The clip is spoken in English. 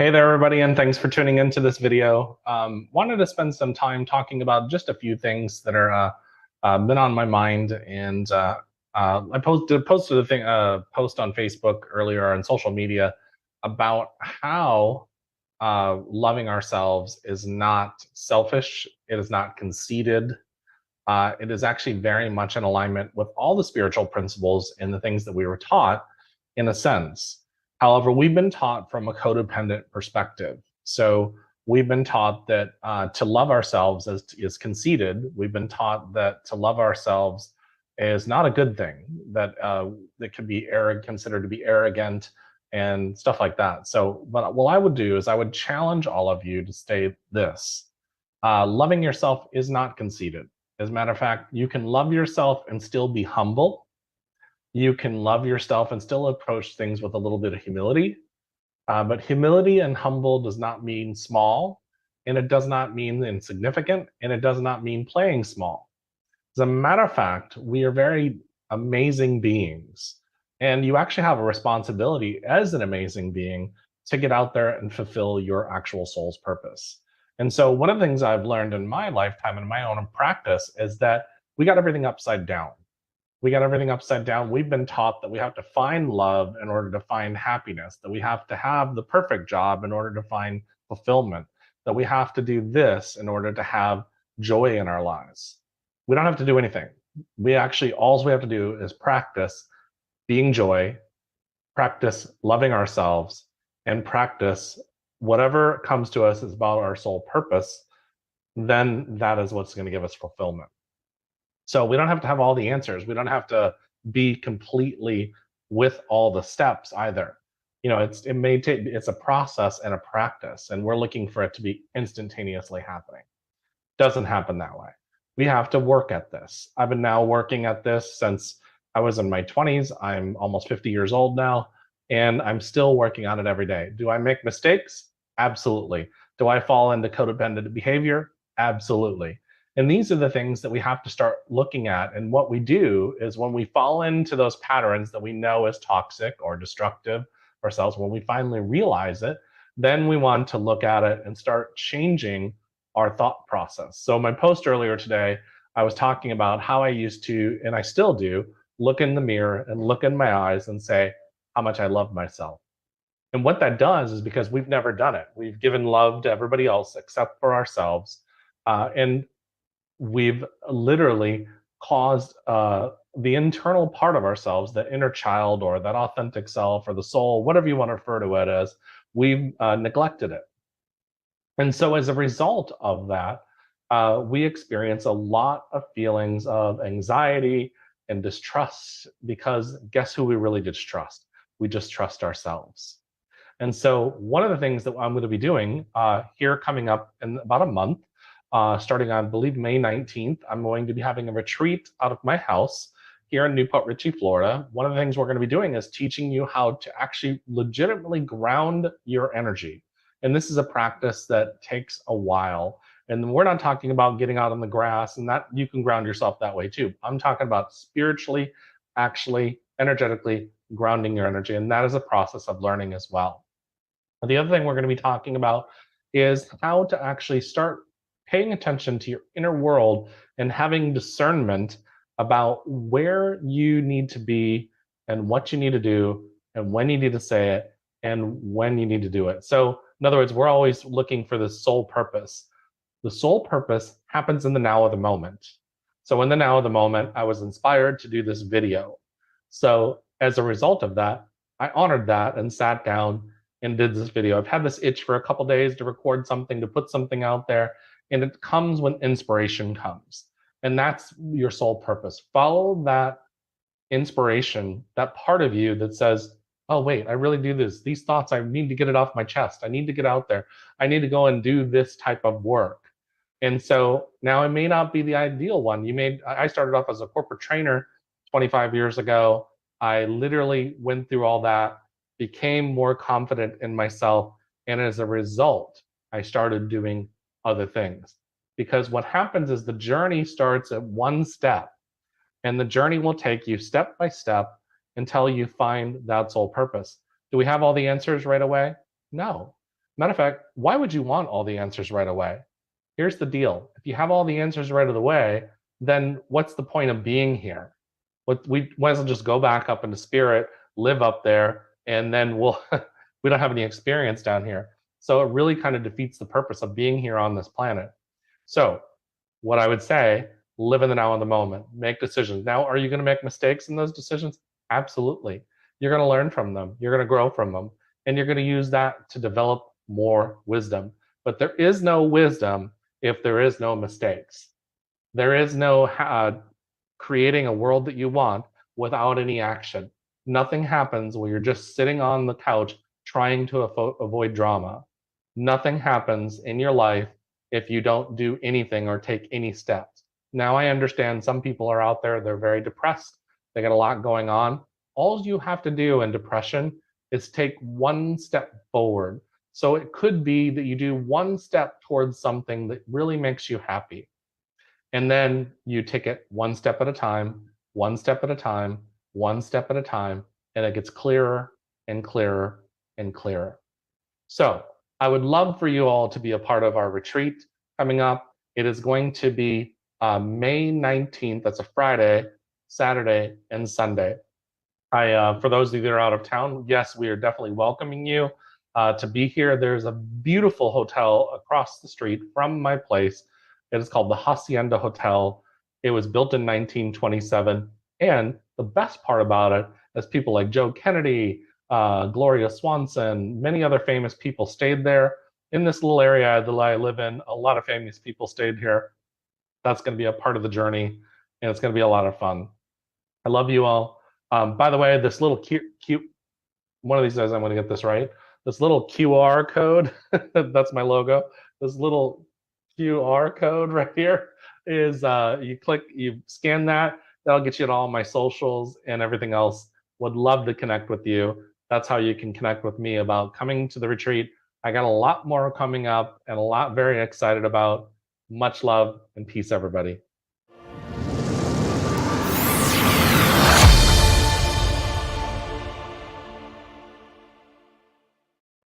Hey there, everybody, and thanks for tuning into this video. Wanted to spend some time talking about just a few things that are been on my mind, and I posted a post on Facebook earlier on social media about how loving ourselves is not selfish, it is not conceited, it is actually very much in alignment with all the spiritual principles and the things that we were taught in a sense. However, we've been taught from a codependent perspective. So we've been taught that to love ourselves is conceited. We've been taught that to love ourselves is not a good thing, that could be considered to be arrogant and stuff like that. So, but what I would do is I would challenge all of you to say this: loving yourself is not conceited. As a matter of fact, you can love yourself and still be humble. You can love yourself and still approach things with a little bit of humility. But humility and humble does not mean small, and it does not mean insignificant, and it does not mean playing small. As a matter of fact, we are very amazing beings. And you actually have a responsibility as an amazing being to get out there and fulfill your actual soul's purpose. And so, one of the things I've learned in my lifetime and my own practice is that we got everything upside down. We got everything upside down. We've been taught that we have to find love in order to find happiness, that we have to have the perfect job in order to find fulfillment, that we have to do this in order to have joy in our lives. We don't have to do anything. All we have to do is practice being joy, practice loving ourselves, and practice whatever comes to us is about our soul purpose. Then that is what's going to give us fulfillment. So we don't have to have all the answers. We don't have to be completely with all the steps either. It's a process and a practice, and we're looking for it to be instantaneously happening. Doesn't happen that way. We have to work at this. I've been now working at this since I was in my 20s. I'm almost 50 years old now, and I'm still working on it every day. Do I make mistakes? Absolutely. Do I fall into codependent behavior? Absolutely. And these are the things that we have to start looking at. And what we do is when we fall into those patterns that we know is toxic or destructive ourselves, when we finally realize it, then we want to look at it and start changing our thought process. So, my post earlier today, I was talking about how I used to, and I still do, look in the mirror and look in my eyes and say how much I love myself. And what that does is because we've never done it, we've given love to everybody else except for ourselves. And we've literally caused the internal part of ourselves, the inner child or that authentic self or the soul, whatever you want to refer to it as, we've neglected it. And so, as a result of that, we experience a lot of feelings of anxiety and distrust because guess who we really distrust? We just trust ourselves. And so, one of the things that I'm going to be doing here coming up in about a month, starting on, I believe, May 19th, I'm going to be having a retreat out of my house here in Newport Richey, Florida. One of the things we're going to be doing is teaching you how to actually legitimately ground your energy. And this is a practice that takes a while. And we're not talking about getting out on the grass, and that you can ground yourself that way too. I'm talking about spiritually, actually, energetically grounding your energy. And that is a process of learning as well. The other thing we're going to be talking about is how to actually start paying attention to your inner world and having discernment about where you need to be and what you need to do and when you need to say it and when you need to do it. So, in other words, we're always looking for the soul purpose. The soul purpose happens in the now of the moment. So, in the now of the moment, I was inspired to do this video. So, as a result of that, I honored that and sat down and did this video. I've had this itch for a couple days to record something, to put something out there, and it comes when inspiration comes. And that's your soul purpose. Follow that inspiration, that part of you that says, oh, wait, I really do this. These thoughts, I need to get it off my chest. I need to get out there. I need to go and do this type of work. And so now it may not be the ideal one. I started off as a corporate trainer 25 years ago. I literally went through all that, became more confident in myself. And as a result, I started doing other things. Because what happens is the journey starts at one step, and the journey will take you step by step until you find that soul purpose. Do we have all the answers right away? No. Matter of fact, why would you want all the answers right away? Here's the deal. If you have all the answers right away, then what's the point of being here? We might as well just go back up into spirit, live up there, and then we don't have any experience down here. So it really kind of defeats the purpose of being here on this planet. So what I would say, live in the now in the moment, make decisions. Now, are you going to make mistakes in those decisions? Absolutely. You're going to learn from them. You're going to grow from them. And you're going to use that to develop more wisdom. But there is no wisdom if there is no mistakes. There is no creating a world that you want without any action. Nothing happens where you're just sitting on the couch trying to avoid drama. Nothing happens in your life if you don't do anything or take any steps. Now, I understand some people are out there, they're very depressed, they got a lot going on. All you have to do in depression is take one step forward. So it could be that you do one step towards something that really makes you happy. And then you take it one step at a time, one step at a time, one step at a time, and it gets clearer and clearer and clearer. So I would love for you all to be a part of our retreat coming up. It is going to be May 19th. That's a Friday, Saturday, and Sunday. For those of you that are out of town, yes, we are definitely welcoming you to be here. There's a beautiful hotel across the street from my place. It is called the Hacienda Hotel. It was built in 1927. And the best part about it is people like Joe Kennedy, Gloria Swanson, many other famous people stayed there. In this little area that I live in, a lot of famous people stayed here. That's going to be a part of the journey, and it's going to be a lot of fun. I love you all. By the way, this little cute, one of these days I'm going to get this right. This little QR code, that's my logo. This little QR code right here is you scan that, that'll get you to all my socials and everything else. Would love to connect with you. That's how you can connect with me about coming to the retreat. I got a lot more coming up and a lot very excited about. Much love and peace, everybody.